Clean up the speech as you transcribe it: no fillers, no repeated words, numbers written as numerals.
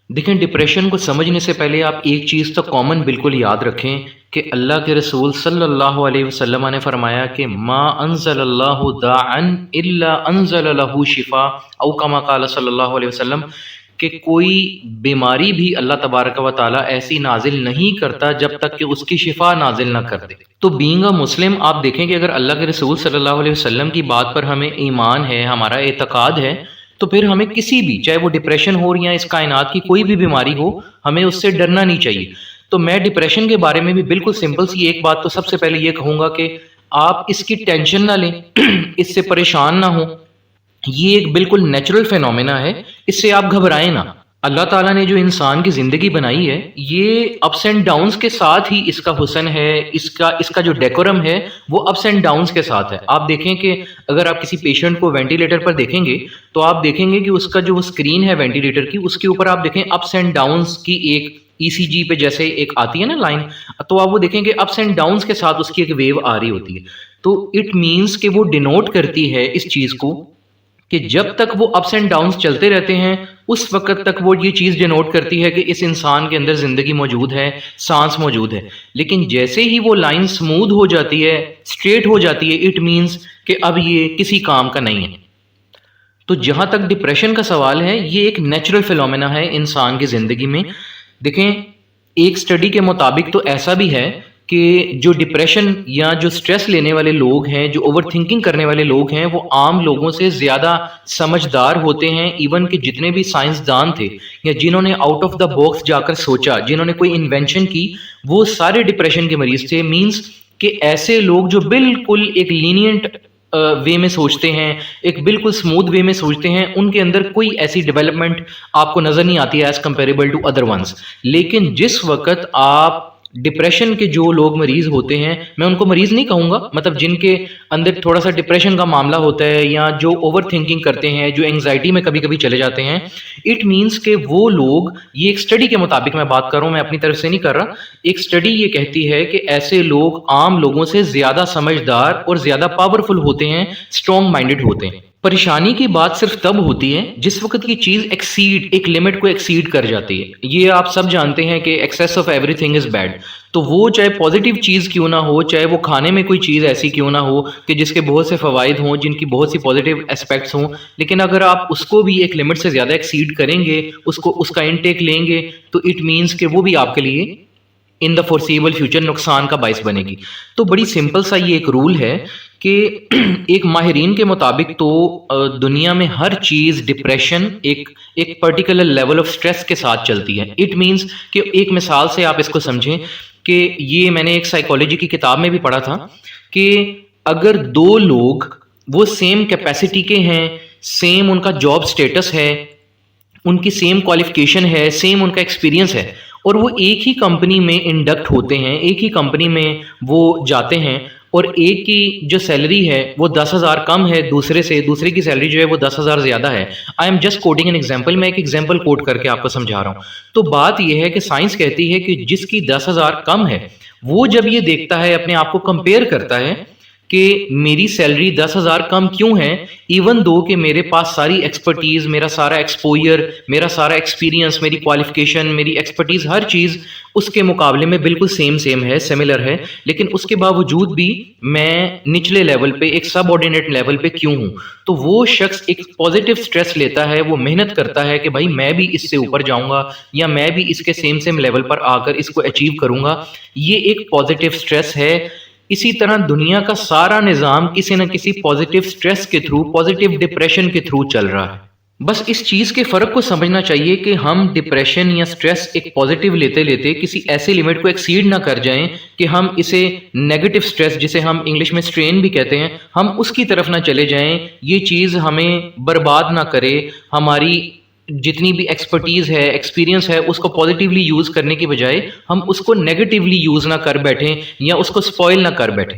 دیکھیں، ڈپریشن کو سمجھنے سے پہلے آپ ایک چیز تو کامن بالکل یاد رکھیں کہ اللہ کے رسول صلی اللہ علیہ وسلم نے فرمایا کہ ما انزل اللہ داعا الا انزل له شفاء، او کما قال صلی اللہ علیہ وسلم، کہ کوئی بیماری بھی اللہ تبارک و تعالیٰ ایسی نازل نہیں کرتا جب تک کہ اس کی شفا نازل نہ کر دے۔ تو بینگ اے مسلم آپ دیکھیں کہ اگر اللہ کے رسول صلی اللہ علیہ وسلم کی بات پر ہمیں ایمان ہے، ہمارا اعتقاد ہے، تو پھر ہمیں کسی بھی، چاہے وہ ڈپریشن ہو یا اس کائنات کی کوئی بھی بیماری ہو، ہمیں اس سے ڈرنا نہیں چاہیے۔ تو میں ڈپریشن کے بارے میں بھی بالکل سمپل سی ایک بات تو سب سے پہلے یہ کہوں گا کہ آپ اس کی ٹینشن نہ لیں، اس سے پریشان نہ ہوں۔ یہ ایک بالکل نیچرل فینومینا ہے، اس سے آپ گھبرائیں نہ۔ اللہ تعالیٰ نے جو انسان کی زندگی بنائی ہے، یہ اپس اینڈ ڈاؤنس کے ساتھ ہی اس کا حسن ہے، اس کا جو ڈیکورم ہے وہ اپس اینڈ ڈاؤنس کے ساتھ ہے۔ آپ دیکھیں کہ اگر آپ کسی پیشنٹ کو وینٹیلیٹر پر دیکھیں گے تو آپ دیکھیں گے کہ اس کا جو اسکرین ہے وینٹیلیٹر کی، اس کے اوپر آپ دیکھیں اپس اینڈ ڈاؤنس کی ایک ای سی جی پہ جیسے ایک آتی ہے نا لائن، تو آپ وہ دیکھیں کہ اپس اینڈ ڈاؤنس کے ساتھ اس کی ایک ویو آ رہی ہوتی ہے۔ تو اٹ مینس کہ وہ ڈینوٹ کرتی ہے اس چیز کو کہ جب تک وہ اپس اینڈ ڈاؤنس چلتے رہتے ہیں، اس وقت تک وہ یہ چیز ڈینوٹ کرتی ہے کہ اس انسان کے اندر زندگی موجود ہے، سانس موجود ہے۔ لیکن جیسے ہی وہ لائن سموتھ ہو جاتی ہے، اسٹریٹ ہو جاتی ہے، اٹ مینس کہ اب یہ کسی کام کا نہیں ہے۔ تو جہاں تک ڈپریشن کا سوال ہے، یہ ایک نیچرل فینومینا ہے انسان کی زندگی میں۔ دیکھیں، ایک سٹڈی کے مطابق تو ایسا بھی ہے کہ جو ڈپریشن یا جو سٹریس لینے والے لوگ ہیں، جو اوور تھنکنگ کرنے والے لوگ ہیں، وہ عام لوگوں سے زیادہ سمجھدار ہوتے ہیں۔ ایون کہ جتنے بھی سائنسدان تھے یا جنہوں نے آؤٹ آف دا باکس جا کر سوچا، جنہوں نے کوئی انوینشن کی، وہ سارے ڈپریشن کے مریض تھے۔ مینس کہ ایسے لوگ جو بالکل ایک لینینٹ وے میں سوچتے ہیں، ایک بالکل سموتھ وے میں سوچتے ہیں، ان کے اندر کوئی ایسی ڈیولپمنٹ آپ کو نظر نہیں آتی ہے is comparable to other ones. لیکن جس وقت آپ ڈپریشن کے جو لوگ مریض ہوتے ہیں، میں ان کو مریض نہیں کہوں گا، مطلب جن کے اندر تھوڑا سا ڈپریشن کا معاملہ ہوتا ہے یا جو اوور تھنکنگ کرتے ہیں، جو انگزائٹی میں کبھی کبھی چلے جاتے ہیں، اٹ مینس کہ وہ لوگ، یہ ایک سٹڈی کے مطابق میں بات کر رہا ہوں، میں اپنی طرف سے نہیں کر رہا، ایک سٹڈی یہ کہتی ہے کہ ایسے لوگ عام لوگوں سے زیادہ سمجھدار اور زیادہ پاورفل ہوتے ہیں، اسٹرانگ مائنڈڈ ہوتے ہیں۔ پریشانی کی بات صرف تب ہوتی ہے جس وقت کی چیز ایک لمٹ کو ایکسیڈ کر جاتی ہے۔ یہ آپ سب جانتے ہیں کہ access of every thing is bad. تو وہ چاہے پازیٹیو چیز کیوں نہ ہو، چاہے وہ کھانے میں کوئی چیز ایسی کیوں نہ ہو کہ جس کے بہت سے فوائد ہوں، جن کی بہت سی پازیٹیو اسپیکٹس ہوں، لیکن اگر آپ اس کو بھی ایک لمٹ سے زیادہ ایکسیڈ کریں گے، اس کا انٹیک لیں گے، تو اٹ مینس کہ وہ بھی آپ کے لیے ان دا فورسیبل فیوچر نقصان کا باعث بنے گی۔ تو بڑی سمپل سا یہ ایک رول ہے کہ ایک ماہرین کے مطابق تو دنیا میں ہر چیز ڈپریشن ایک پرٹیکولر لیول آف سٹریس کے ساتھ چلتی ہے۔ اٹ مینس کہ ایک مثال سے آپ اس کو سمجھیں کہ یہ میں نے ایک سائیکالوجی کی کتاب میں بھی پڑھا تھا کہ اگر دو لوگ وہ سیم کیپیسٹی کے ہیں، سیم ان کا جاب سٹیٹس ہے، ان کی سیم کوالیفیکیشن ہے، سیم ان کا ایکسپیرینس ہے، اور وہ ایک ہی کمپنی میں انڈکٹ ہوتے ہیں، ایک ہی کمپنی میں وہ جاتے ہیں، اور ایک کی جو سیلری ہے وہ 10,000 کم ہے دوسرے کی سیلری جو ہے وہ 10,000 زیادہ ہے۔ I am just quoting an example, میں ایک ایگزامپل کوٹ کر کے آپ کو سمجھا رہا ہوں۔ تو بات یہ ہے کہ سائنس کہتی ہے کہ جس کی 10,000 کم ہے، وہ جب یہ دیکھتا ہے، اپنے آپ کو کمپیئر کرتا ہے کہ میری سیلری 10,000 کم کیوں ہے، ایون دو کہ میرے پاس ساری ایکسپرٹیز، میرا سارا ایکسپوئر، میرا سارا ایکسپیرینس، میری کوالیفیکیشن، میری ایکسپرٹیز، ہر چیز اس کے مقابلے میں بالکل سیم ہے، سملر ہے، لیکن اس کے باوجود بھی میں نچلے لیول پہ، ایک سب آرڈینیٹ لیول پہ کیوں ہوں؟ تو وہ شخص ایک پازیٹیو سٹریس لیتا ہے، وہ محنت کرتا ہے کہ بھائی میں بھی اس سے اوپر جاؤں گا، یا میں بھی اس کے سیم لیول پر آ کر اس کو اچیو کروں گا۔ یہ ایک پازیٹیو سٹریس ہے۔ اسی طرح دنیا کا سارا نظام کسی نہ کسی پازیٹیو سٹریس کے تھرو، پازیٹیو ڈپریشن کے تھرو چل رہا ہے۔ بس اس چیز کے فرق کو سمجھنا چاہیے کہ ہم ڈپریشن یا سٹریس ایک پازیٹیو لیتے کسی ایسے لمٹ کو ایکسیڈ نہ کر جائیں کہ ہم اسے نیگیٹو سٹریس، جسے ہم انگلش میں سٹرین بھی کہتے ہیں، ہم اس کی طرف نہ چلے جائیں۔ یہ چیز ہمیں برباد نہ کرے، ہماری جتنی بھی ایکسپرٹیز ہے، ایکسپیرینس ہے، اس کو پازیٹیولی یوز کرنے کی بجائے ہم اس کو نیگیٹیولی یوز نہ کر بیٹھیں یا اس کو سپوائل نہ کر بیٹھیں۔